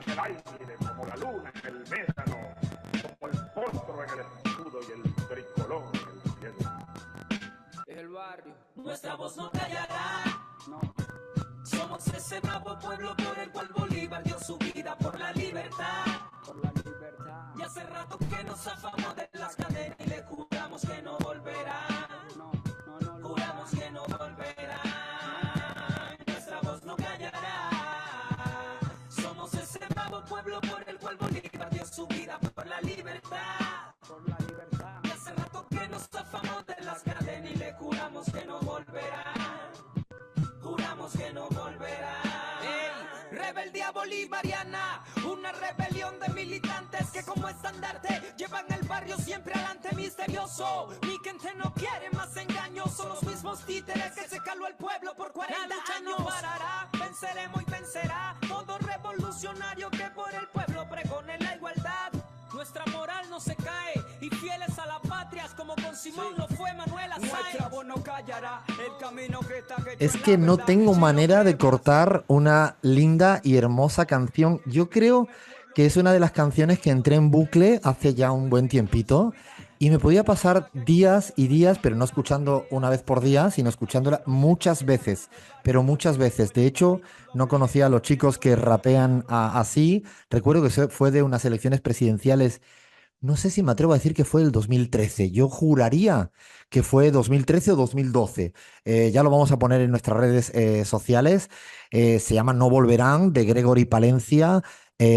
en el aire, como la luna en el médano, como el potro en el escudo y el tricolor en el cielo. Es el barrio. Nuestra voz no callará. No. Somos ese bravo pueblo por el cual Bolívar dio su vida por la libertad. Por la libertad. Y hace rato que nos zafamos de las cadenas y le juramos que no volverá. No. Juramos que no volverá. Nuestra voz no callará. Somos ese bravo pueblo por el cual Bolívar dio su vida por la libertad. Por la libertad. Y hace rato que nos zafamos de las cadenas y le juramos que no volverá. Juramos que no volverá. ¡Ey! Rebeldía bolivariana, una rebelión de militantes que como estandarte llevan el barrio siempre adelante misterioso. Mi gente no quiere más engaños, son los mismos títeres que se caló el pueblo por 40 años. La lucha no parará, venceremos y vencerá todo revolucionario que por el pueblo pregone la igualdad. Nuestra moral no se cae y fieles a la patria como con Simón lo fue Manuel Sáenz. Nuestra voz no callará el camino que está Es que no tengo manera de cortar una linda y hermosa canción. Yo creo que es una de las canciones que entré en bucle hace ya un buen tiempito y me podía pasar días y días, pero no escuchando una vez por día, sino escuchándola muchas veces, pero muchas veces. De hecho, no conocía a los chicos que rapean así. Recuerdo que fue de unas elecciones presidenciales. No sé si me atrevo a decir que fue el 2013. Yo juraría que fue 2013 o 2012. Ya lo vamos a poner en nuestras redes sociales. Se llama No Volverán, de Gregory Palencia,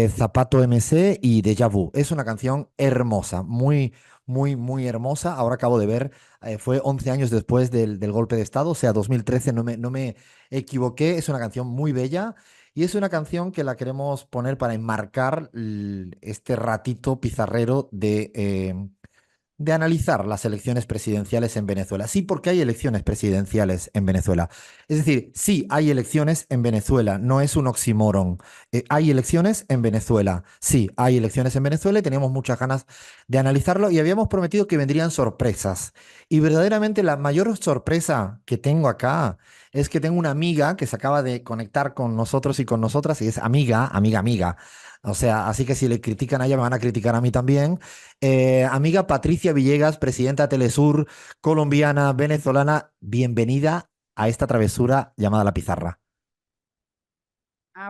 Zapato MC y Deja Vu. Es una canción hermosa, muy, muy, muy hermosa. Ahora acabo de ver, fue 11 años después del golpe de Estado, o sea, 2013, no me equivoqué. Es una canción muy bella. Y es una canción que la queremos poner para enmarcar este ratito pizarrero de analizar las elecciones presidenciales en Venezuela. Sí, porque hay elecciones presidenciales en Venezuela. Es decir, sí, hay elecciones en Venezuela, no es un oxímoron. Hay elecciones en Venezuela. Sí, hay elecciones en Venezuela y teníamos muchas ganas de analizarlo y habíamos prometido que vendrían sorpresas. Y verdaderamente la mayor sorpresa que tengo acá es que tengo una amiga que se acaba de conectar con nosotros y con nosotras y es amiga, amiga, amiga. O sea, así que si le critican a ella, me van a criticar a mí también. Amiga Patricia Villegas, presidenta de Telesur, colombiana, venezolana, bienvenida a esta travesura llamada La Pizarra.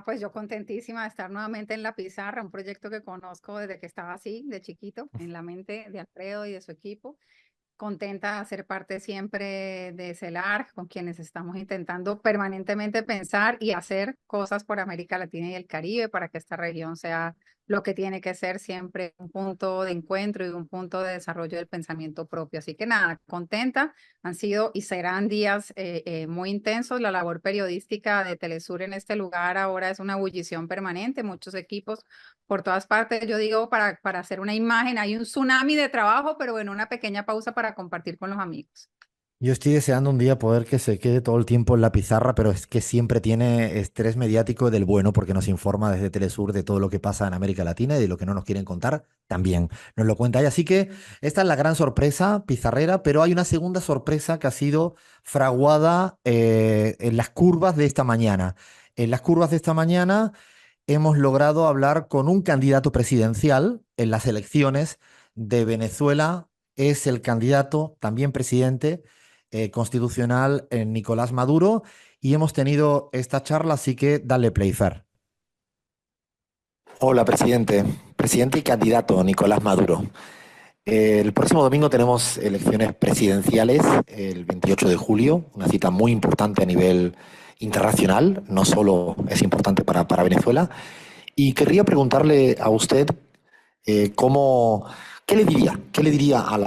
Pues yo contentísima de estar nuevamente en La Pizarra, un proyecto que conozco desde que estaba así, de chiquito, en la mente de Alfredo y de su equipo. Contenta de ser parte siempre de CELAR, con quienes estamos intentando permanentemente pensar y hacer cosas por América Latina y el Caribe para que esta región sea lo que tiene que ser siempre un punto de encuentro y un punto de desarrollo del pensamiento propio. Así que nada, contenta. Han sido y serán días muy intensos. La labor periodística de Telesur en este lugar ahora es una ebullición permanente, muchos equipos por todas partes. Yo digo, para hacer una imagen, hay un tsunami de trabajo, pero bueno, una pequeña pausa para compartir con los amigos. Yo estoy deseando un día poder que se quede todo el tiempo en La Pizarra, pero es que siempre tiene estrés mediático del bueno porque nos informa desde Telesur de todo lo que pasa en América Latina y de lo que no nos quieren contar también nos lo cuenta ella. Así que esta es la gran sorpresa pizarrera, pero hay una segunda sorpresa que ha sido fraguada en las curvas de esta mañana. En las curvas de esta mañana hemos logrado hablar con un candidato presidencial en las elecciones de Venezuela. Es el candidato, también presidente constitucional, Nicolás Maduro, y hemos tenido esta charla, así que dale play, Fer. Hola, presidente. Presidente y candidato Nicolás Maduro. El próximo domingo tenemos elecciones presidenciales, el 28 de julio, una cita muy importante a nivel internacional, no solo es importante para Venezuela. Y querría preguntarle a usted ¿qué le diría a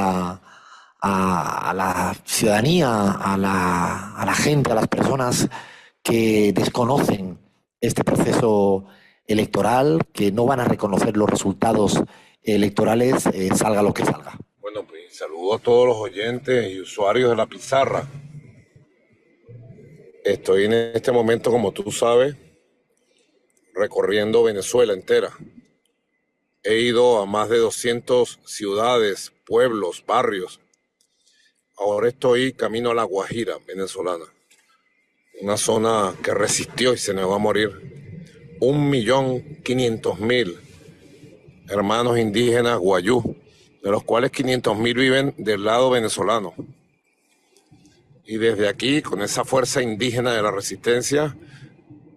la ciudadanía, a la gente, a las personas que desconocen este proceso electoral, que no van a reconocer los resultados electorales, salga lo que salga? Bueno, pues saludo a todos los oyentes y usuarios de La Pizarra. Estoy en este momento, como tú sabes, recorriendo Venezuela entera. He ido a más de 200 ciudades, pueblos, barrios. Ahora estoy camino a La Guajira venezolana, una zona que resistió y se negó a morir 1.500.000 hermanos indígenas guayú, de los cuales 500.000 viven del lado venezolano. Y desde aquí, con esa fuerza indígena de la resistencia,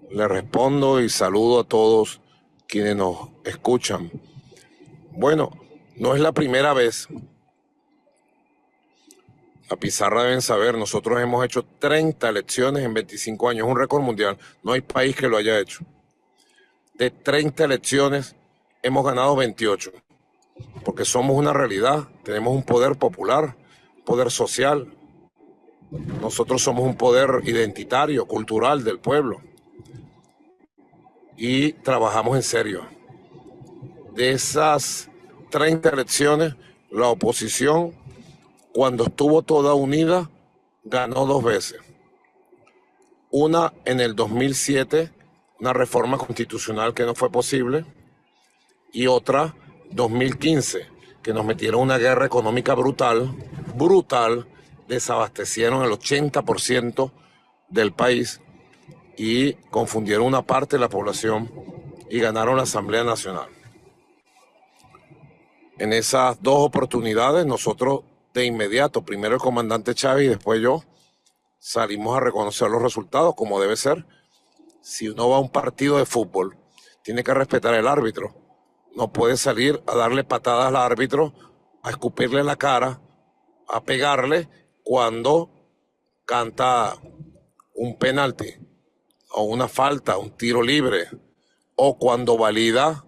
le respondo y saludo a todos quienes nos escuchan. Bueno, no es la primera vez. La pizarra deben saber, nosotros hemos hecho 30 elecciones en 25 años, un récord mundial. No hay país que lo haya hecho. De 30 elecciones hemos ganado 28, porque somos una realidad, tenemos un poder popular, poder social. Nosotros somos un poder identitario, cultural del pueblo. Y trabajamos en serio. De esas 30 elecciones, la oposición, cuando estuvo toda unida, ganó 2 veces. Una en el 2007, una reforma constitucional que no fue posible, y otra 2015, que nos metieron una guerra económica brutal, desabastecieron el 80% del país y confundieron una parte de la población y ganaron la Asamblea Nacional. En esas 2 oportunidades, nosotros de inmediato, primero el comandante Chávez y después yo, salimos a reconocer los resultados como debe ser. Si uno va a un partido de fútbol, tiene que respetar al árbitro. No puede salir a darle patadas al árbitro, a escupirle la cara, a pegarle cuando canta un penalti o una falta, un tiro libre, o cuando valida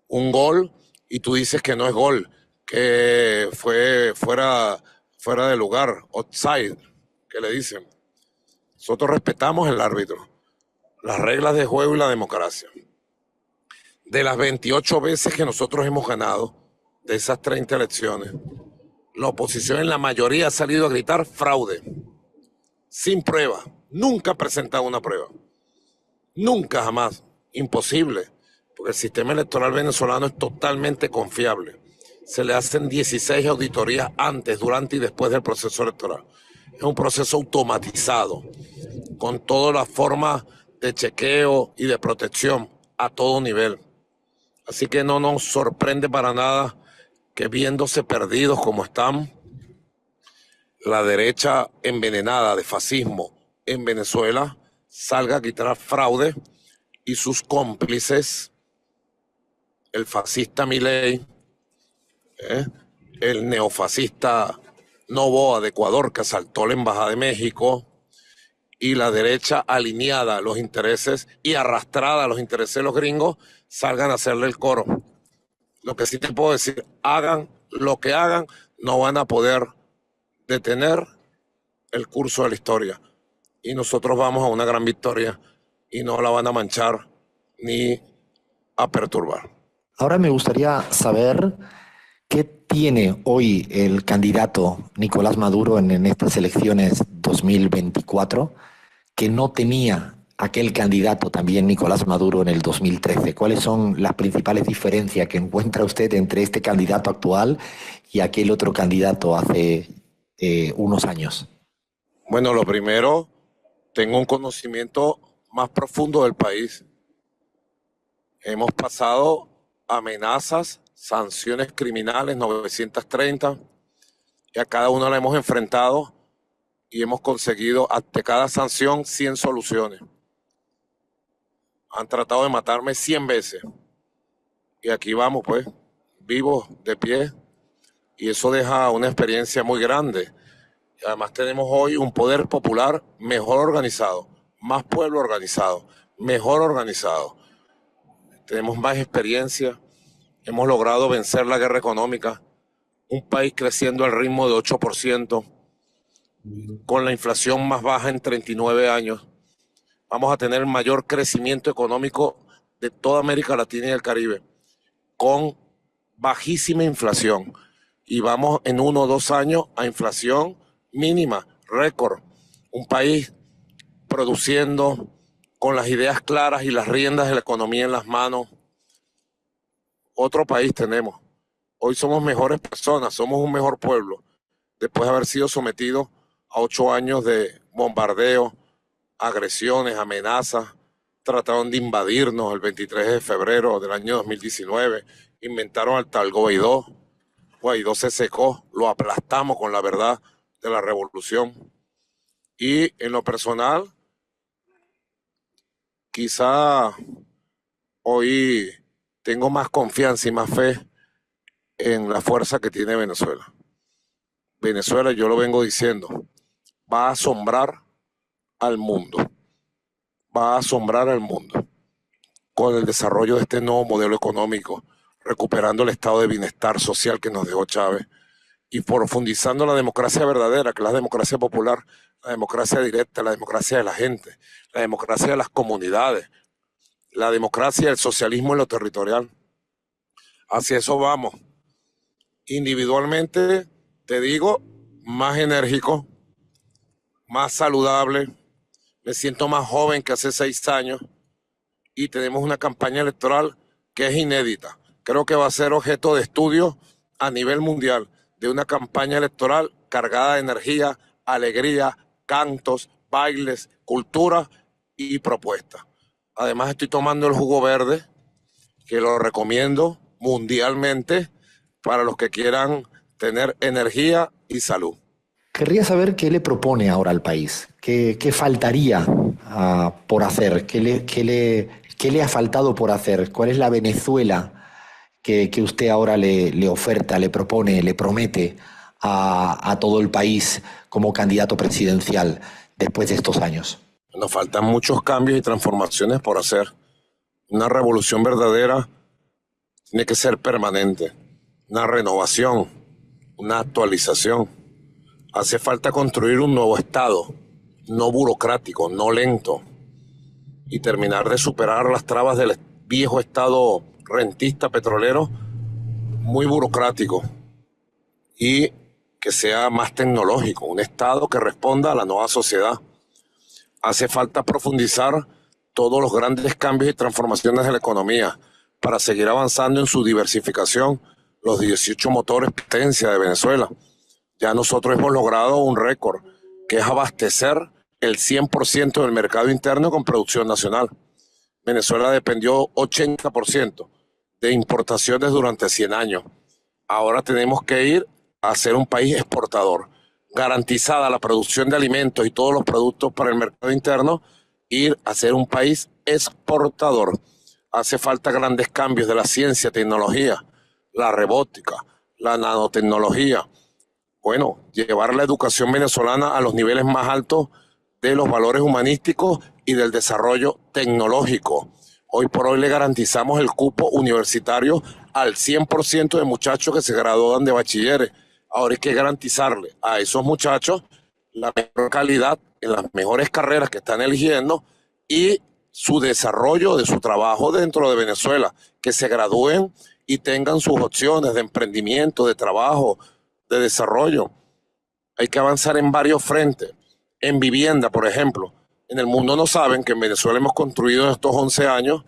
un gol y tú dices que no es gol, que fue fuera de lugar, offside, que le dicen. Nosotros respetamos el árbitro, las reglas de juego y la democracia. De las 28 veces que nosotros hemos ganado, de esas 30 elecciones, la oposición en la mayoría ha salido a gritar fraude, sin prueba. Nunca ha presentado una prueba. Nunca, jamás. Imposible. Porque el sistema electoral venezolano es totalmente confiable. Se le hacen 16 auditorías antes, durante y después del proceso electoral. Es un proceso automatizado, con todas las formas de chequeo y de protección a todo nivel. Así que no nos sorprende para nada que, viéndose perdidos como están, la derecha envenenada de fascismo en Venezuela salga a quitar fraude y sus cómplices, el fascista Milei, el neofascista Noboa de Ecuador, que asaltó la embajada de México, y la derecha alineada a los intereses y arrastrada a los intereses de los gringos, salgan a hacerle el coro. Lo que sí te puedo decir, hagan lo que hagan, no van a poder detener el curso de la historia. Y nosotros vamos a una gran victoria y no la van a manchar ni a perturbar. Ahora me gustaría saber qué tiene hoy el candidato Nicolás Maduro en estas elecciones 2024 que no tenía aquel candidato también Nicolás Maduro en el 2013. ¿Cuáles son las principales diferencias que encuentra usted entre este candidato actual y aquel otro candidato hace unos años? Bueno, lo primero, tengo un conocimiento más profundo del país. Hemos pasado amenazas, sanciones criminales, 930, y a cada una la hemos enfrentado y hemos conseguido ante cada sanción 100 soluciones. Han tratado de matarme 100 veces y aquí vamos pues, vivos, de pie, y eso deja una experiencia muy grande. Y además tenemos hoy un poder popular mejor organizado, más pueblo organizado, mejor organizado. Tenemos más experiencia, hemos logrado vencer la guerra económica, un país creciendo al ritmo de 8%, con la inflación más baja en 39 años. Vamos a tener el mayor crecimiento económico de toda América Latina y el Caribe, con bajísima inflación. Y vamos en 1 o 2 años a inflación mínima, récord. Un país produciendo con las ideas claras y las riendas de la economía en las manos. Otro país tenemos. Hoy somos mejores personas, somos un mejor pueblo, después de haber sido sometidos a 8 años de bombardeo, agresiones, amenazas, trataron de invadirnos el 23 de febrero del año 2019, inventaron al tal Guaidó. Guaidó se secó, lo aplastamos con la verdad de la revolución. Y en lo personal, quizá hoy tengo más confianza y más fe en la fuerza que tiene Venezuela. Venezuela, yo lo vengo diciendo, va a asombrar al mundo. Va a asombrar al mundo con el desarrollo de este nuevo modelo económico, recuperando el estado de bienestar social que nos dejó Chávez y profundizando la democracia verdadera, que es la democracia popular, la democracia directa, la democracia de la gente, la democracia de las comunidades, la democracia del socialismo en lo territorial. Hacia eso vamos. Individualmente, te digo, más enérgico, más saludable, me siento más joven que hace 6 años y tenemos una campaña electoral que es inédita. Creo que va a ser objeto de estudio a nivel mundial de una campaña electoral cargada de energía, alegría, cantos, bailes, cultura y propuestas. Además estoy tomando el jugo verde, que lo recomiendo mundialmente para los que quieran tener energía y salud. Querría saber qué le propone ahora al país, qué faltaría por hacer, qué le ha faltado por hacer, cuál es la Venezuela que usted ahora le oferta, le propone, le promete a todo el país como candidato presidencial después de estos años. Nos faltan muchos cambios y transformaciones por hacer. Una revolución verdadera tiene que ser permanente, una renovación, una actualización. Hace falta construir un nuevo Estado, no burocrático, no lento, y terminar de superar las trabas del viejo Estado rentista petrolero, muy burocrático, y que sea más tecnológico, un Estado que responda a la nueva sociedad. Hace falta profundizar todos los grandes cambios y transformaciones de la economía para seguir avanzando en su diversificación, los 18 motores potencia de Venezuela. Ya nosotros hemos logrado un récord, que es abastecer el 100% del mercado interno con producción nacional. Venezuela dependió 80% de importaciones durante 100 años. Ahora tenemos que ir a ser un país exportador. Garantizada la producción de alimentos y todos los productos para el mercado interno, ir a ser un país exportador. Hace falta grandes cambios de la ciencia, tecnología, la robótica, la nanotecnología. Bueno, llevar la educación venezolana a los niveles más altos de los valores humanísticos y del desarrollo tecnológico. Hoy por hoy le garantizamos el cupo universitario al 100% de muchachos que se gradúan de bachilleres. Ahora hay que garantizarle a esos muchachos la mejor calidad en las mejores carreras que están eligiendo y su desarrollo de su trabajo dentro de Venezuela, que se gradúen y tengan sus opciones de emprendimiento, de trabajo, de desarrollo. Hay que avanzar en varios frentes. En vivienda, por ejemplo. En el mundo no saben que en Venezuela hemos construido en estos 11 años,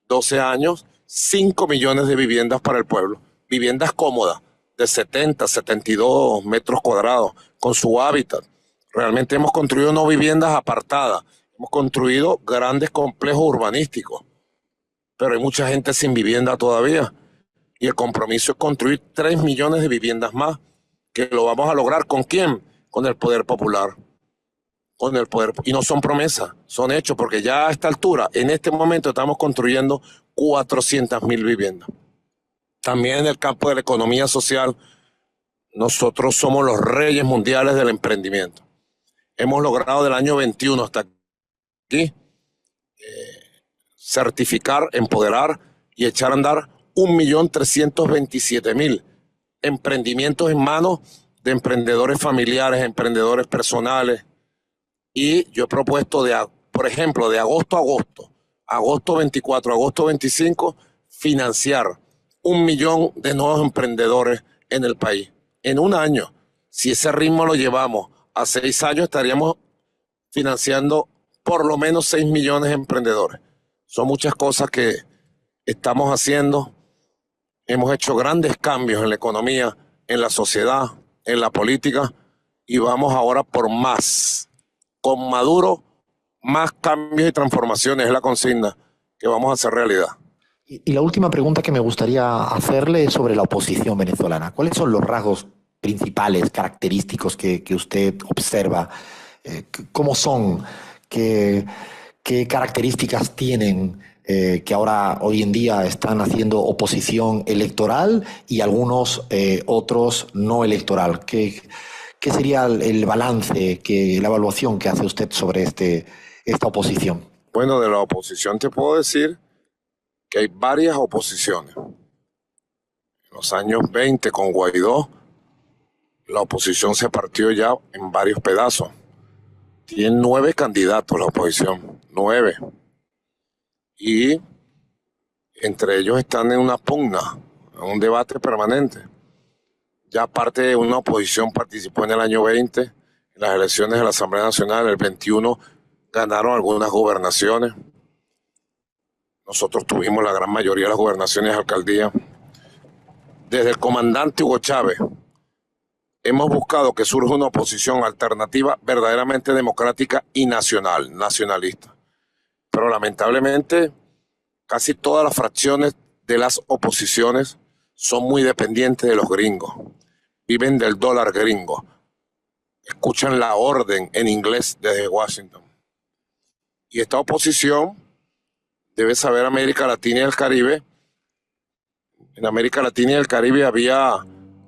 12 años, 5 millones de viviendas para el pueblo. Viviendas cómodas, de 70, 72 metros cuadrados, con su hábitat. Realmente hemos construido no viviendas apartadas, hemos construido grandes complejos urbanísticos. Pero hay mucha gente sin vivienda todavía. Y el compromiso es construir 3 millones de viviendas más, que lo vamos a lograr. ¿Con quién? Con el poder popular. Con el poder. Y no son promesas, son hechos, porque ya a esta altura, en este momento, estamos construyendo 400.000 viviendas. También en el campo de la economía social, nosotros somos los reyes mundiales del emprendimiento. Hemos logrado del año 21 hasta aquí certificar, empoderar y echar a andar 1.327.000 emprendimientos en manos de emprendedores familiares, emprendedores personales. Y yo he propuesto, por ejemplo, de agosto a agosto 24, agosto 25, financiar 1 millón de nuevos emprendedores en el país. En un año, si ese ritmo lo llevamos a 6 años, estaríamos financiando por lo menos 6 millones de emprendedores. Son muchas cosas que estamos haciendo. Hemos hecho grandes cambios en la economía, en la sociedad, en la política, y vamos ahora por más. Con Maduro más cambios y transformaciones es la consigna que vamos a hacer realidad. Y la última pregunta que me gustaría hacerle es sobre la oposición venezolana. ¿Cuáles son los rasgos principales, característicos que usted observa? ¿Cómo son? ¿Qué características tienen que ahora, hoy en día, están haciendo oposición electoral y algunos otros no electoral? ¿Qué sería el balance, la evaluación que hace usted sobre esta oposición? Bueno, de la oposición te puedo decir que hay varias oposiciones. En los años 20 con Guaidó, la oposición se partió ya en varios pedazos. Tiene 9 candidatos la oposición, 9. Y entre ellos están en una pugna, en un debate permanente. Ya parte de una oposición participó en el año 20, en las elecciones de la Asamblea Nacional, el 21 ganaron algunas gobernaciones. Nosotros tuvimos la gran mayoría de las gobernaciones de alcaldía. Desde el comandante Hugo Chávez hemos buscado que surja una oposición alternativa verdaderamente democrática y nacionalista. Pero lamentablemente casi todas las fracciones de las oposiciones son muy dependientes de los gringos. Viven del dólar gringo. Escuchan la orden en inglés desde Washington. Y esta oposición debe saber América Latina y el Caribe. En América Latina y el Caribe había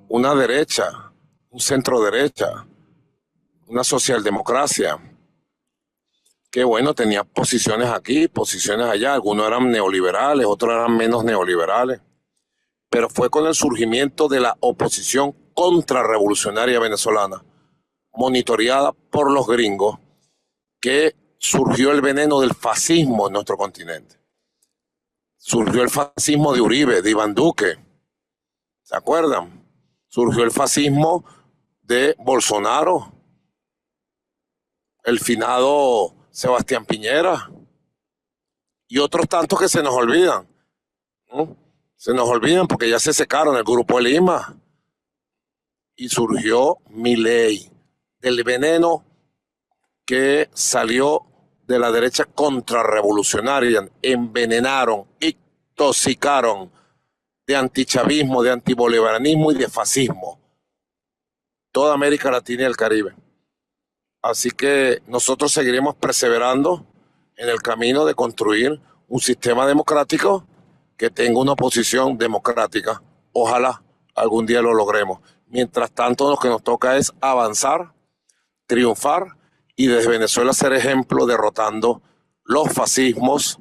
una derecha, un centro derecha, una socialdemocracia, que bueno, tenía posiciones aquí, posiciones allá, algunos eran neoliberales, otros eran menos neoliberales, pero fue con el surgimiento de la oposición contrarrevolucionaria venezolana, monitoreada por los gringos, que surgió el veneno del fascismo en nuestro continente. Surgió el fascismo de Uribe, de Iván Duque, ¿se acuerdan? Surgió el fascismo de Bolsonaro, el finado Sebastián Piñera y otros tantos que se nos olvidan, ¿no? Se nos olvidan porque ya se secaron el Grupo de Lima y surgió Milei, del veneno que salió de la derecha contrarrevolucionaria. Envenenaron, intoxicaron de antichavismo, de antibolivaranismo y de fascismo toda América Latina y el Caribe. Así que nosotros seguiremos perseverando en el camino de construir un sistema democrático que tenga una oposición democrática. Ojalá algún día lo logremos. Mientras tanto, lo que nos toca es avanzar, triunfar y desde Venezuela ser ejemplo derrotando los fascismos,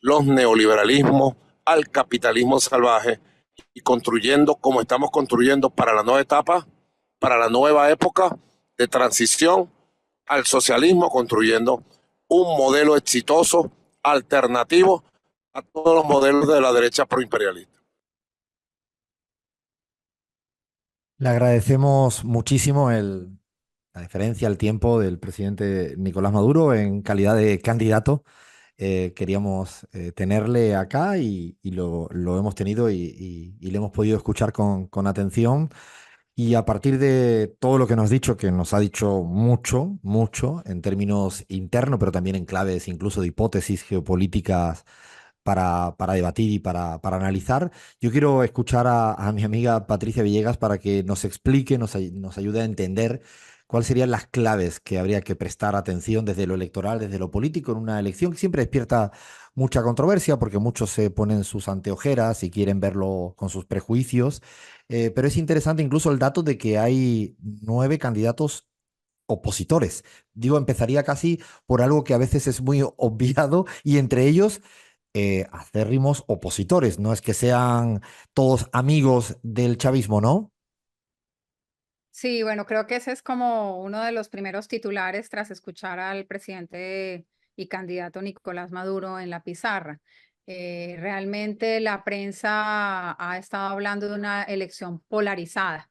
los neoliberalismos, al capitalismo salvaje y construyendo como estamos construyendo para la nueva etapa, para la nueva época de transición al socialismo, construyendo un modelo exitoso, alternativo a todos los modelos de la derecha proimperialista. Le agradecemos muchísimo la deferencia, el tiempo del presidente Nicolás Maduro en calidad de candidato. Queríamos tenerle acá y lo hemos tenido y le hemos podido escuchar con atención. Y a partir de todo lo que nos ha dicho, que nos ha dicho mucho, mucho en términos internos, pero también en claves incluso de hipótesis geopolíticas para debatir y para analizar, yo quiero escuchar a mi amiga Patricia Villegas para que nos explique, nos ayude a entender cuáles serían las claves que habría que prestar atención desde lo electoral, desde lo político, en una elección que siempre despierta mucha controversia porque muchos se ponen sus anteojeras y quieren verlo con sus prejuicios. Pero es interesante incluso el dato de que hay 9 candidatos opositores. Digo, empezaría casi por algo que a veces es muy obviado y entre ellos acérrimos opositores. No es que sean todos amigos del chavismo, ¿no? Sí, bueno, creo que ese es como uno de los primeros titulares tras escuchar al presidente y candidato Nicolás Maduro en la pizarra. Realmente la prensa ha estado hablando de una elección polarizada,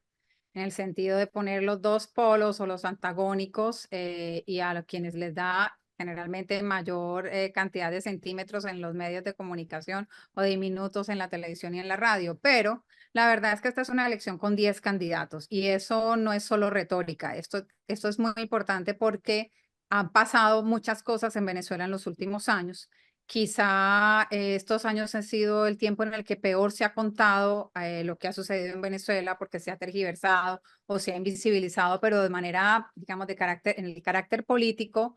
en el sentido de poner los dos polos o los antagónicos y a quienes les da generalmente mayor cantidad de centímetros en los medios de comunicación o de minutos en la televisión y en la radio. Pero la verdad es que esta es una elección con 10 candidatos y eso no es solo retórica. Esto es muy importante porque han pasado muchas cosas en Venezuela en los últimos años. Quizá estos años han sido el tiempo en el que peor se ha contado lo que ha sucedido en Venezuela porque se ha tergiversado o se ha invisibilizado, pero de manera, digamos, en el carácter político,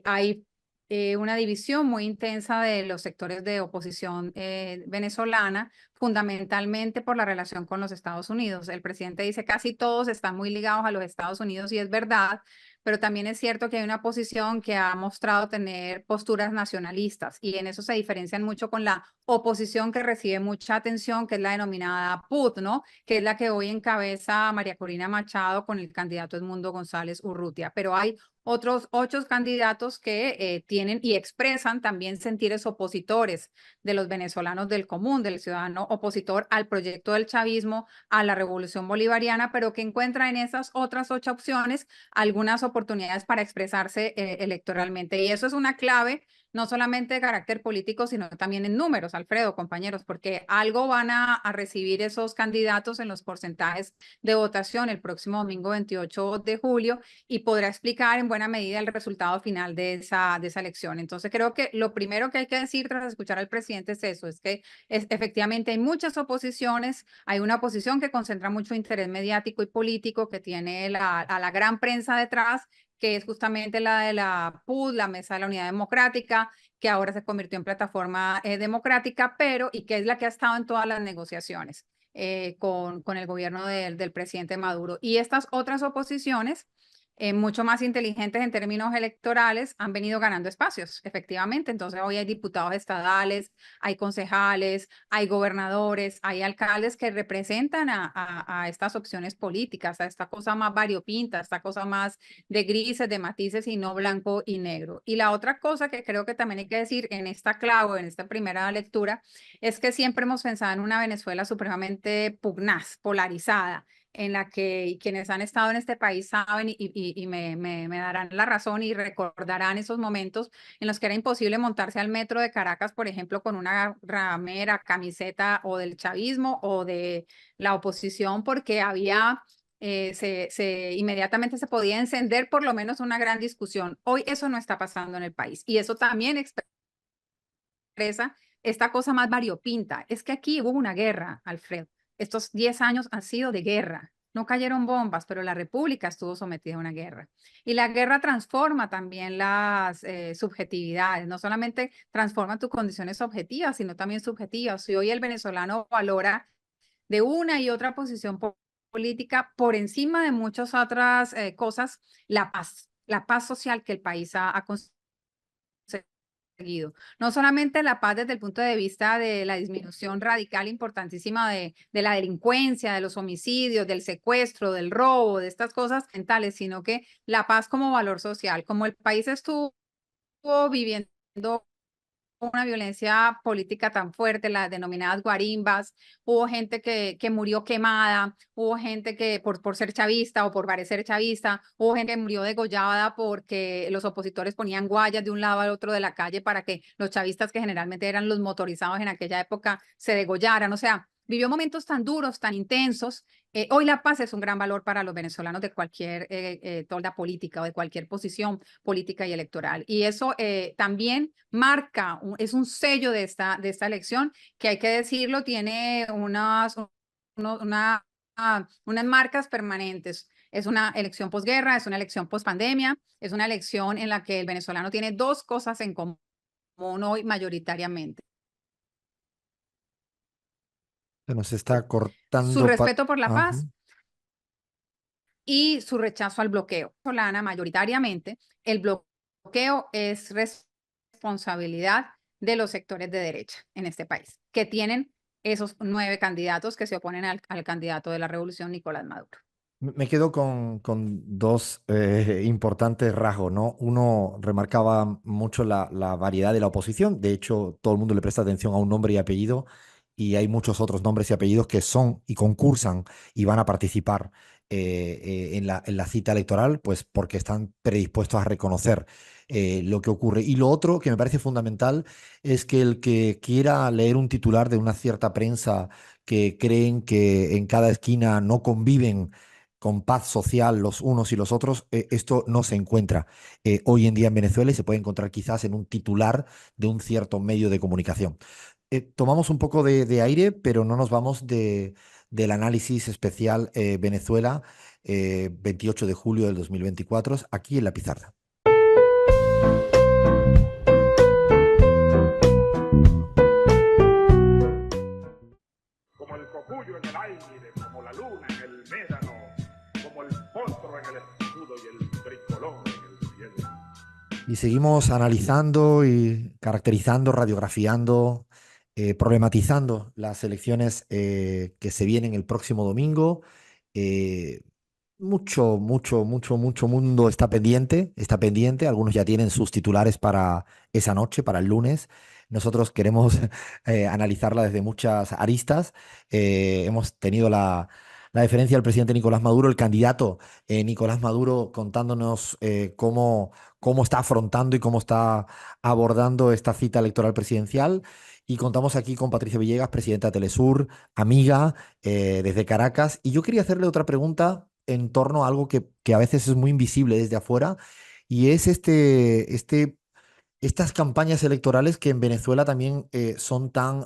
hay una división muy intensa de los sectores de oposición venezolana, fundamentalmente por la relación con los Estados Unidos. El presidente dice casi todos están muy ligados a los Estados Unidos y es verdad, pero también es cierto que hay una posición que ha mostrado tener posturas nacionalistas y en eso se diferencian mucho con la oposición que recibe mucha atención, que es la denominada PUT, ¿no? Que es la que hoy encabeza María Corina Machado con el candidato Edmundo González Urrutia. Pero hay otros 8 candidatos que tienen y expresan también sentires opositores de los venezolanos del común, del ciudadano opositor al proyecto del chavismo, a la revolución bolivariana, pero que encuentra en esas otras 8 opciones algunas oportunidades para expresarse electoralmente. Y eso es una clave, no solamente de carácter político, sino también en números, Alfredo, compañeros, porque algo van a recibir esos candidatos en los porcentajes de votación el próximo domingo 28 de julio y podrá explicar en buena medida el resultado final de esa elección. Entonces creo que lo primero que hay que decir tras escuchar al presidente es eso, es que efectivamente hay muchas oposiciones, hay una oposición que concentra mucho interés mediático y político, que tiene a la gran prensa detrás, que es justamente la de la PUD, la Mesa de la Unidad Democrática, que ahora se convirtió en plataforma democrática, pero y que es la que ha estado en todas las negociaciones con el gobierno del presidente Maduro. Y estas otras oposiciones, mucho más inteligentes en términos electorales, han venido ganando espacios, efectivamente. Entonces hoy hay diputados estadales, hay concejales, hay gobernadores, hay alcaldes que representan a estas opciones políticas, a esta cosa más variopinta, a esta cosa más de grises, de matices y no blanco y negro. Y la otra cosa que creo que también hay que decir en esta clave, en esta primera lectura, es que siempre hemos pensado en una Venezuela supremamente pugnaz, polarizada, en la que quienes han estado en este país saben y me darán la razón y recordarán esos momentos en los que era imposible montarse al metro de Caracas, por ejemplo, con una ramera, camiseta o del chavismo o de la oposición, porque había inmediatamente se podía encender por lo menos una gran discusión. Hoy eso no está pasando en el país y eso también expresa esta cosa más variopinta. Es que aquí hubo una guerra, Alfredo. Estos 10 años han sido de guerra. No cayeron bombas, pero la República estuvo sometida a una guerra. Y la guerra transforma también las subjetividades. No solamente transforma tus condiciones objetivas, sino también subjetivas. Y hoy el venezolano valora de una y otra posición política por encima de muchas otras cosas, la paz social que el país ha conseguido. No solamente la paz desde el punto de vista de la disminución radical importantísima de la delincuencia, de los homicidios, del secuestro, del robo, de estas cosas mentales, sino que la paz como valor social, como el país estuvo viviendo una violencia política tan fuerte, las denominadas guarimbas, hubo gente que murió quemada, hubo gente que por ser chavista o por parecer chavista, hubo gente que murió degollada porque los opositores ponían guayas de un lado al otro de la calle para que los chavistas, que generalmente eran los motorizados en aquella época, se degollaran. O sea, vivió momentos tan duros, tan intensos. Hoy la paz es un gran valor para los venezolanos de cualquier tolda política o de cualquier posición política y electoral. Y eso también marca, es un sello de esta elección, que hay que decirlo, tiene unas marcas permanentes. Es una elección posguerra, es una elección pospandemia, es una elección en la que el venezolano tiene 2 cosas en común hoy mayoritariamente. Se nos está Su cortando. respeto por la Ajá. paz y su rechazo al bloqueo. Solana, mayoritariamente, el bloqueo es responsabilidad de los sectores de derecha en este país, que tienen esos 9 candidatos que se oponen al candidato de la revolución, Nicolás Maduro. Me quedo con 2 importantes rasgos, ¿no? Uno, remarcaba mucho la variedad de la oposición. De hecho, todo el mundo le presta atención a un nombre y apellido, y hay muchos otros nombres y apellidos que son y concursan y van a participar en la cita electoral, pues porque están predispuestos a reconocer lo que ocurre. Y lo otro que me parece fundamental es que el que quiera leer un titular de una cierta prensa que creen que en cada esquina no conviven con paz social los unos y los otros, esto no se encuentra hoy en día en Venezuela y se puede encontrar quizás en un titular de un cierto medio de comunicación. Tomamos un poco de aire, pero no nos vamos del análisis especial Venezuela, 28 de julio del 2024, aquí en La Pizarra. Como el cocuyo en el aire, como la luna en el médano, como el potro en el escudo y el tricolor en el cielo. Y seguimos analizando y caracterizando, radiografiando, problematizando las elecciones que se vienen el próximo domingo. Eh, mucho mundo está pendiente, está pendiente. Algunos ya tienen sus titulares para esa noche, para el lunes. Nosotros queremos analizarla desde muchas aristas. Hemos tenido la deferencia del presidente Nicolás Maduro, el candidato Nicolás Maduro, contándonos cómo está afrontando y cómo está abordando esta cita electoral presidencial. Y contamos aquí con Patricia Villegas, presidenta de Telesur, amiga desde Caracas. Y yo quería hacerle otra pregunta en torno a algo que a veces es muy invisible desde afuera, y es estas campañas electorales que en Venezuela también son tan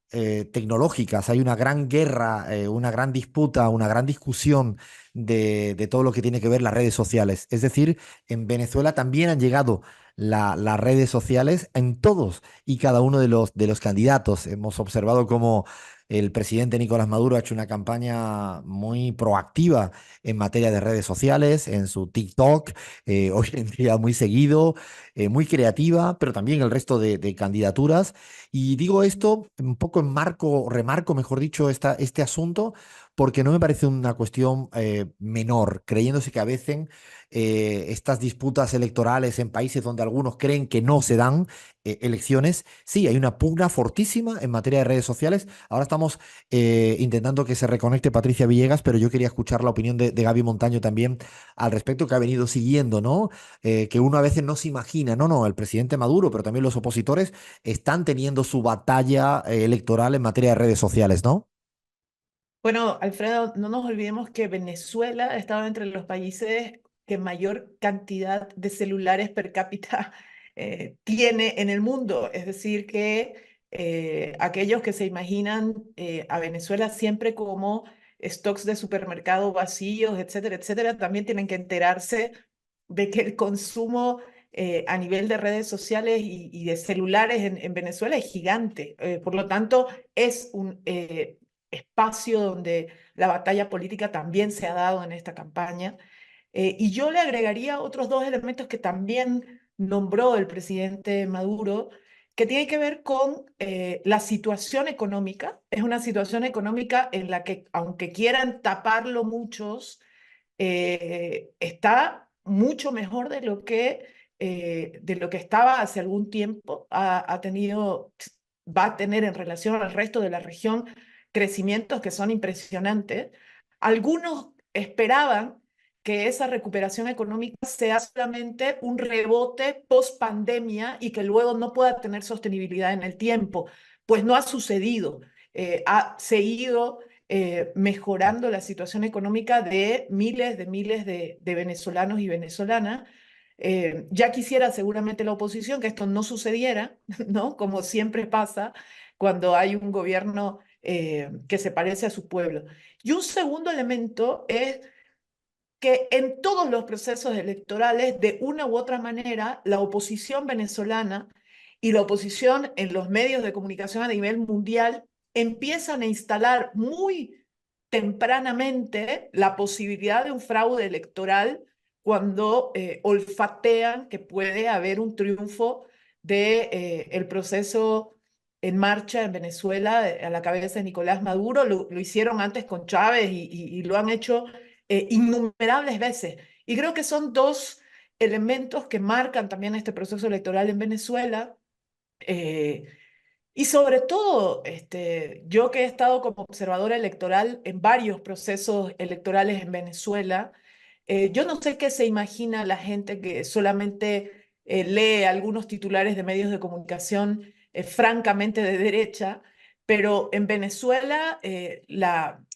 tecnológicas. Hay una gran guerra, una gran disputa, una gran discusión de todo lo que tiene que ver las redes sociales. Es decir, en Venezuela también han llegado las redes sociales en todos y cada uno de los candidatos. Hemos observado cómo el presidente Nicolás Maduro ha hecho una campaña muy proactiva en materia de redes sociales, en su TikTok, hoy en día muy seguido, muy creativa, pero también el resto de candidaturas. Y digo esto un poco remarco, mejor dicho, este asunto, porque no me parece una cuestión menor, creyéndose que a veces estas disputas electorales en países donde algunos creen que no se dan elecciones, sí, hay una pugna fortísima en materia de redes sociales. Ahora estamos intentando que se reconecte Patricia Villegas, pero yo quería escuchar la opinión de Gaby Montaño también al respecto, que ha venido siguiendo, ¿no? Que uno a veces no se imagina, no, el presidente Maduro, pero también los opositores están teniendo su batalla electoral en materia de redes sociales, ¿no? Bueno, Alfredo, no nos olvidemos que Venezuela ha estado entre los países que mayor cantidad de celulares per cápita tiene en el mundo. Es decir, que aquellos que se imaginan a Venezuela siempre como stocks de supermercado vacíos, etcétera, etcétera, también tienen que enterarse de que el consumo a nivel de redes sociales y de celulares en Venezuela es gigante. Por lo tanto, es un espacio donde la batalla política también se ha dado en esta campaña. Y yo le agregaría otros dos elementos que también nombró el presidente Maduro, que tiene que ver con la situación económica. Es una situación económica en la que, aunque quieran taparlo muchos, está mucho mejor de lo que estaba hace algún tiempo. Va a tener en relación al resto de la región crecimientos que son impresionantes. Algunos esperaban que esa recuperación económica sea solamente un rebote post pandemia y que luego no pueda tener sostenibilidad en el tiempo. Pues no ha sucedido. Ha seguido mejorando la situación económica de miles de venezolanos y venezolanas. Ya quisiera seguramente la oposición que esto no sucediera, ¿no? Como siempre pasa cuando hay un gobierno que se parece a su pueblo. Y un segundo elemento es que en todos los procesos electorales, de una u otra manera, la oposición venezolana y la oposición en los medios de comunicación a nivel mundial empiezan a instalar muy tempranamente la posibilidad de un fraude electoral cuando olfatean que puede haber un triunfo de el proceso en marcha en Venezuela a la cabeza de Nicolás Maduro. Lo hicieron antes con Chávez y lo han hecho innumerables veces. Y creo que son dos elementos que marcan también este proceso electoral en Venezuela. Eh, y sobre todo, yo que he estado como observadora electoral en varios procesos electorales en Venezuela, yo no sé qué se imagina la gente que solamente lee algunos titulares de medios de comunicación francamente de derecha, pero en Venezuela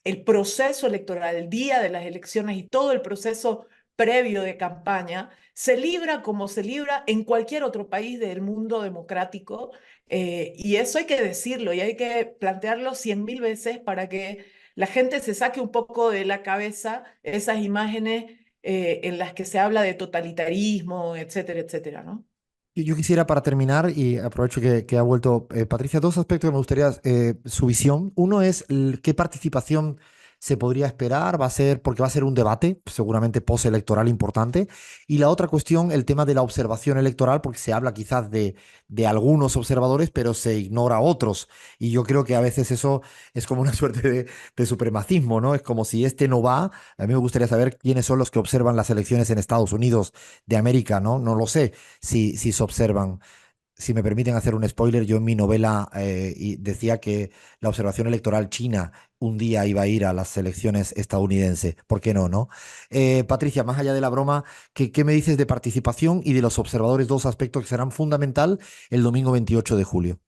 el proceso electoral, el día de las elecciones y todo el proceso previo de campaña, se libra como se libra en cualquier otro país del mundo democrático, y eso hay que decirlo y hay que plantearlo 100.000 veces para que la gente se saque un poco de la cabeza esas imágenes en las que se habla de totalitarismo, etcétera, etcétera, ¿no? Yo quisiera para terminar, y aprovecho que ha vuelto Patricia, dos aspectos que me gustaría su visión. Uno es qué participación se podría esperar, va a ser, porque va a ser un debate, seguramente postelectoral importante. Y la otra cuestión, el tema de la observación electoral, porque se habla quizás de algunos observadores, pero se ignora a otros. Y yo creo que a veces eso es como una suerte de supremacismo, ¿no? Es como si este no va. A mí me gustaría saber quiénes son los que observan las elecciones en Estados Unidos de América, ¿no? No lo sé si se observan. Si me permiten hacer un spoiler, yo en mi novela decía que la observación electoral china un día iba a ir a las elecciones estadounidenses. ¿Por qué no, no? Patricia, más allá de la broma, ¿qué me dices de participación y de los observadores? Dos aspectos que serán fundamental el domingo 28 de julio.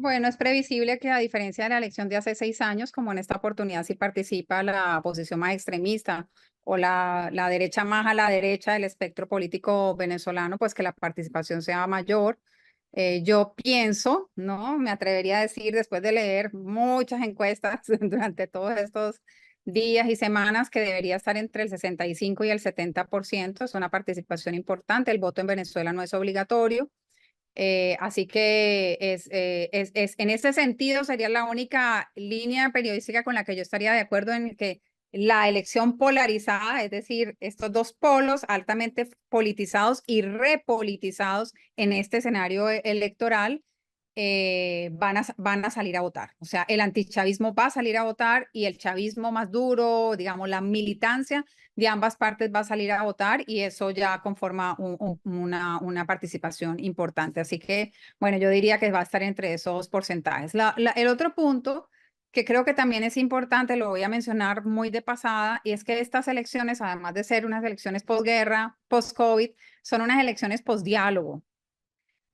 Bueno, es previsible que a diferencia de la elección de hace 6 años, como en esta oportunidad sí participa la oposición más extremista o la derecha más a la derecha del espectro político venezolano, pues que la participación sea mayor. Yo pienso, ¿no? Me atrevería a decir, después de leer muchas encuestas durante todos estos días y semanas, que debería estar entre el 65 y el 70%. Es una participación importante. El voto en Venezuela no es obligatorio. Así que en ese sentido sería la única línea periodística con la que yo estaría de acuerdo en que la elección polarizada, es decir, estos dos polos altamente politizados y repolitizados en este escenario electoral, van a salir a votar. O sea, el antichavismo va a salir a votar y el chavismo más duro, digamos, la militancia de ambas partes va a salir a votar y eso ya conforma una participación importante. Así que, bueno, yo diría que va a estar entre esos porcentajes. El otro punto que creo que también es importante, lo voy a mencionar muy de pasada, y es que estas elecciones, además de ser unas elecciones posguerra, post-COVID, son unas elecciones post-diálogo.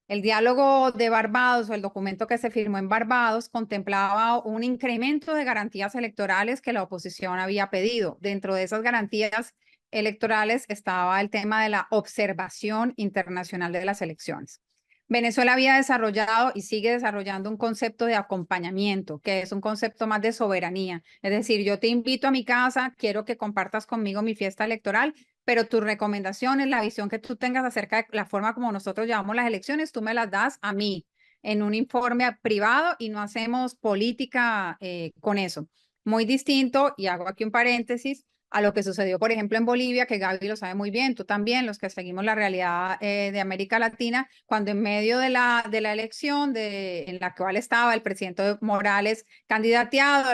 El diálogo de Barbados o el documento que se firmó en Barbados contemplaba un incremento de garantías electorales que la oposición había pedido. Dentro de esas garantías electorales estaba el tema de la observación internacional de las elecciones. Venezuela había desarrollado y sigue desarrollando un concepto de acompañamiento, que es un concepto más de soberanía. Es decir, yo te invito a mi casa, quiero que compartas conmigo mi fiesta electoral, pero tus recomendaciones, la visión que tú tengas acerca de la forma como nosotros llevamos las elecciones, tú me las das a mí en un informe privado y no hacemos política con eso. Muy distinto, y hago aquí un paréntesis, a lo que sucedió, por ejemplo, en Bolivia, que Gaby lo sabe muy bien, tú también, los que seguimos la realidad de América Latina, cuando en medio de la elección en la cual estaba el presidente Morales candidateado,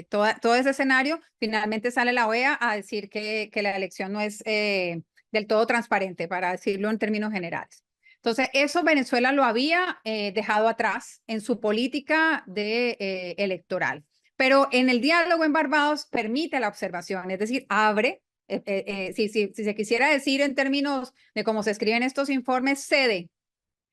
todo ese escenario, finalmente sale la OEA a decir que la elección no es del todo transparente, para decirlo en términos generales. Entonces, eso Venezuela lo había dejado atrás en su política electoral. Pero en el diálogo en Barbados permite la observación, es decir, abre, si se quisiera decir en términos de cómo se escriben estos informes, cede,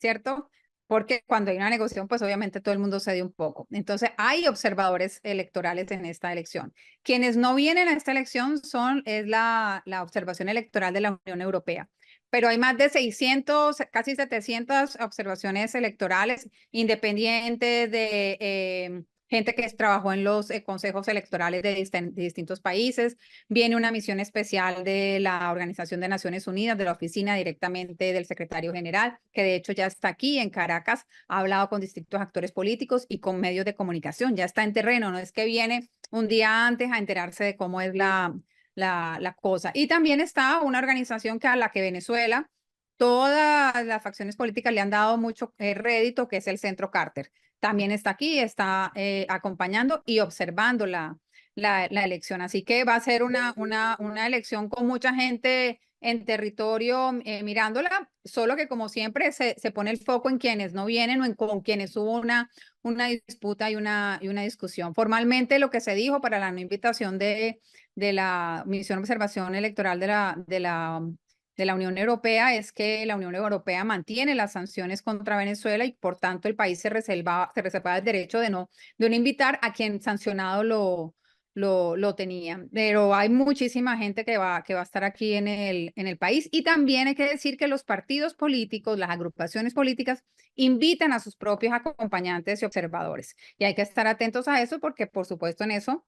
¿cierto? Porque cuando hay una negociación, pues obviamente todo el mundo cede un poco. Entonces, hay observadores electorales en esta elección. Quienes no vienen a esta elección es la observación electoral de la Unión Europea. Pero hay más de 600, casi 700 observaciones electorales independientes de gente que trabajó en los consejos electorales de distintos países. Viene una misión especial de la Organización de Naciones Unidas, de la oficina directamente del secretario general, que de hecho ya está aquí en Caracas, ha hablado con distintos actores políticos y con medios de comunicación, ya está en terreno, no es que viene un día antes a enterarse de cómo es la cosa. Y también está una organización a la que Venezuela, todas las facciones políticas le han dado mucho rédito, que es el Centro Carter. También está aquí, está acompañando y observando la elección. Así que va a ser una elección con mucha gente en territorio mirándola, solo que como siempre se pone el foco en quienes no vienen o con quienes hubo una disputa y una discusión. Formalmente lo que se dijo para la no invitación de la Misión de Observación Electoral de la la Unión Europea es que la Unión Europea mantiene las sanciones contra Venezuela y por tanto el país se reservaba el derecho de no invitar a quien sancionado lo tenía. Pero hay muchísima gente que va a estar aquí en el país, y también hay que decir que los partidos políticos, las agrupaciones políticas, invitan a sus propios acompañantes y observadores. Y hay que estar atentos a eso porque, por supuesto, en eso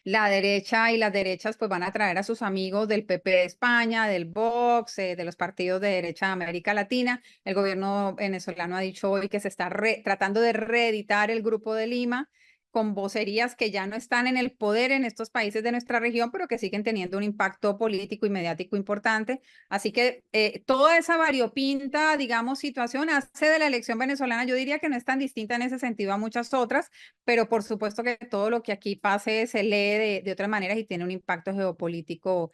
la derecha y las derechas pues van a traer a sus amigos del PP de España, del Vox, de los partidos de derecha de América Latina. El gobierno venezolano ha dicho hoy que se está tratando de reeditar el Grupo de Lima con vocerías que ya no están en el poder en estos países de nuestra región, pero que siguen teniendo un impacto político y mediático importante. Así que toda esa variopinta, digamos, situación hace de la elección venezolana, yo diría que no es tan distinta en ese sentido a muchas otras, pero por supuesto que todo lo que aquí pase se lee de otras maneras y tiene un impacto geopolítico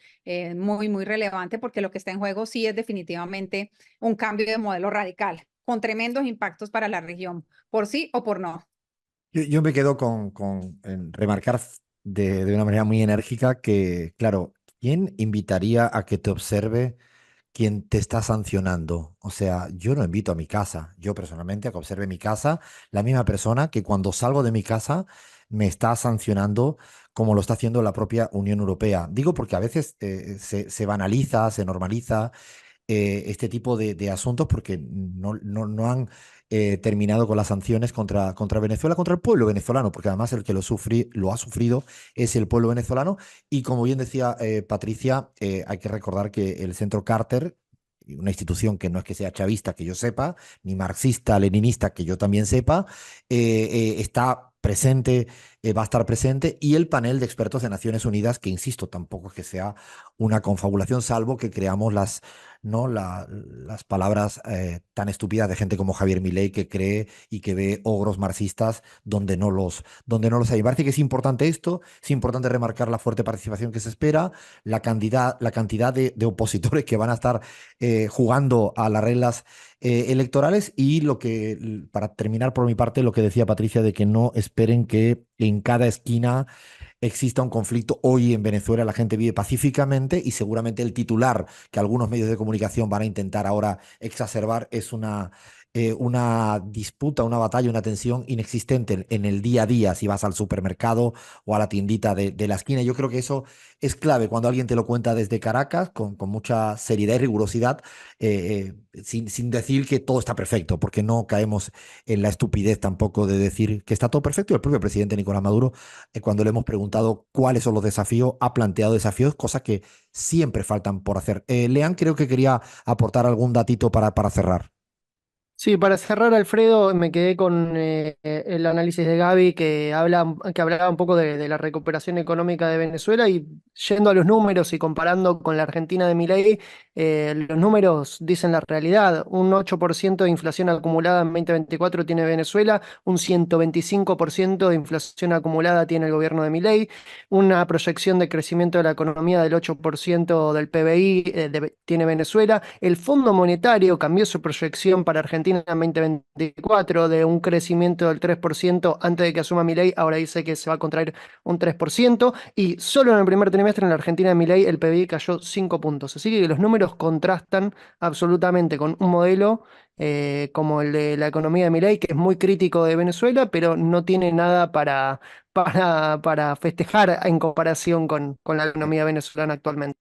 muy, muy relevante, porque lo que está en juego sí es definitivamente un cambio de modelo radical, con tremendos impactos para la región, por sí o por no. Yo me quedo en remarcar de una manera muy enérgica que, claro, ¿quién invitaría a que te observe quien te está sancionando? O sea, yo no invito a mi casa, yo personalmente a que observe mi casa, la misma persona que cuando salgo de mi casa me está sancionando como lo está haciendo la propia Unión Europea. Digo porque a veces se banaliza, se normaliza este tipo de asuntos porque no han terminado con las sanciones contra Venezuela, contra el pueblo venezolano, porque además el que lo ha sufrido es el pueblo venezolano. Y como bien decía Patricia, hay que recordar que el Centro Carter, una institución que no es que sea chavista, que yo sepa, ni marxista, leninista, que yo también sepa, está presente, va a estar presente, y el panel de expertos de Naciones Unidas, que insisto, tampoco es que sea una confabulación, salvo que creamos las palabras tan estúpidas de gente como Javier Milei, que cree y que ve ogros marxistas donde no los hay. Me parece que es importante esto, es importante remarcar la fuerte participación que se espera, la cantidad de opositores que van a estar jugando a las reglas electorales, y para terminar por mi parte, lo que decía Patricia, de que no esperen que en cada esquina exista un conflicto. Hoy en Venezuela la gente vive pacíficamente, y seguramente el titular que algunos medios de comunicación van a intentar ahora exacerbar es una disputa, una batalla, una tensión inexistente en el día a día, si vas al supermercado o a la tiendita de la esquina. Yo creo que eso es clave cuando alguien te lo cuenta desde Caracas, con mucha seriedad y rigurosidad, sin decir que todo está perfecto, porque no caemos en la estupidez tampoco de decir que está todo perfecto. El propio presidente Nicolás Maduro, cuando le hemos preguntado cuáles son los desafíos, ha planteado desafíos, cosas que siempre faltan por hacer. Lean, creo que quería aportar algún datito para cerrar. Sí, para cerrar, Alfredo, me quedé con el análisis de Gaby que hablaba un poco de la recuperación económica de Venezuela, y yendo a los números y comparando con la Argentina de Milei, los números dicen la realidad. Un 8% de inflación acumulada en 2024 tiene Venezuela, un 125% de inflación acumulada tiene el gobierno de Milei, una proyección de crecimiento de la economía del 8% del PBI tiene Venezuela. El Fondo Monetario cambió su proyección para Argentina en 2024 de un crecimiento del 3% antes de que asuma Milei, ahora dice que se va a contraer un 3%, y solo en el primer trimestre en la Argentina de Milei el PBI cayó 5 puntos. Así que los números contrastan absolutamente con un modelo como el de la economía de Milei, que es muy crítico de Venezuela, pero no tiene nada para festejar en comparación con la economía venezolana actualmente.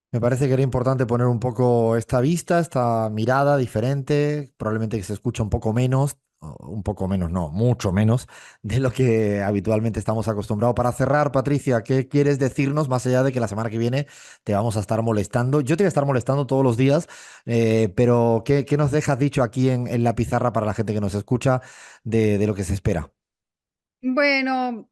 Me parece que era importante poner un poco esta vista, esta mirada diferente, probablemente que se escucha un poco menos, o un poco menos, no, mucho menos de lo que habitualmente estamos acostumbrados. Para cerrar, Patricia, ¿qué quieres decirnos más allá de que la semana que viene te vamos a estar molestando? Yo te voy a estar molestando todos los días, pero ¿qué nos dejas dicho aquí en la pizarra para la gente que nos escucha de lo que se espera? Bueno,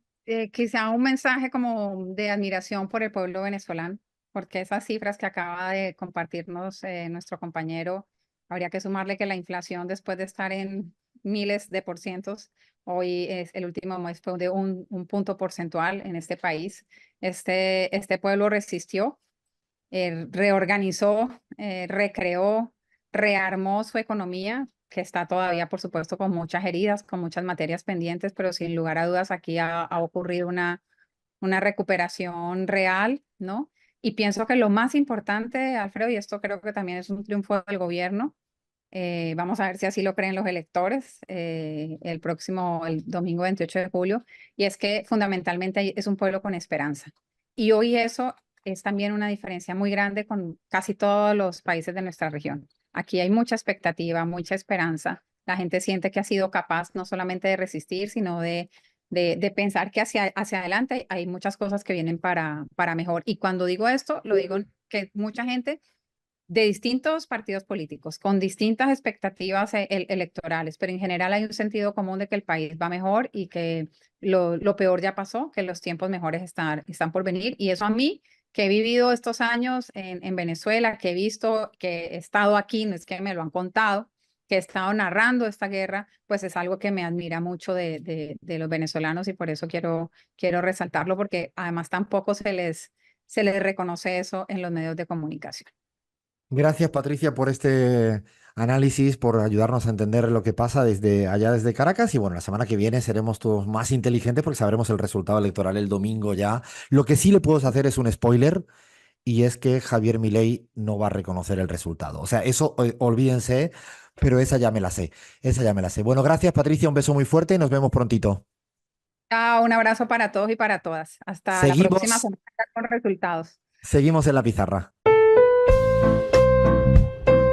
quizá un mensaje como de admiración por el pueblo venezolano, porque esas cifras que acaba de compartirnos nuestro compañero, habría que sumarle que la inflación, después de estar en miles de por cientos, hoy es el último mes fue de un punto porcentual en este país. Este pueblo resistió, reorganizó, recreó, rearmó su economía, que está todavía, por supuesto, con muchas heridas, con muchas materias pendientes, pero sin lugar a dudas aquí ha ocurrido una recuperación real, ¿no? Y pienso que lo más importante, Alfredo, y esto creo que también es un triunfo del gobierno, vamos a ver si así lo creen los electores el domingo 28 de julio, y es que fundamentalmente es un pueblo con esperanza. Y hoy eso es también una diferencia muy grande con casi todos los países de nuestra región. Aquí hay mucha expectativa, mucha esperanza. La gente siente que ha sido capaz no solamente de resistir, sino de pensar que hacia adelante hay muchas cosas que vienen para mejor. Y cuando digo esto, lo digo que mucha gente de distintos partidos políticos, con distintas expectativas electorales, pero en general hay un sentido común de que el país va mejor y que lo peor ya pasó, que los tiempos mejores están por venir. Y eso a mí, que he vivido estos años en Venezuela, que he visto, que he estado aquí, no es que me lo han contado, que he estado narrando esta guerra, pues es algo que me admira mucho de los venezolanos y por eso quiero resaltarlo, porque además tampoco se les reconoce eso en los medios de comunicación. Gracias, Patricia, por este análisis, por ayudarnos a entender lo que pasa desde allá, desde Caracas. Y bueno, la semana que viene seremos todos más inteligentes porque sabremos el resultado electoral el domingo ya. Lo que sí le puedo hacer es un spoiler y es que Javier Milei no va a reconocer el resultado. O sea, eso olvídense, pero esa ya me la sé. Esa ya me la sé. Bueno, gracias, Patricia. Un beso muy fuerte y nos vemos prontito. Chao, un abrazo para todos y para todas. Hasta la próxima Seguimos, semana con resultados. seguimos en la pizarra.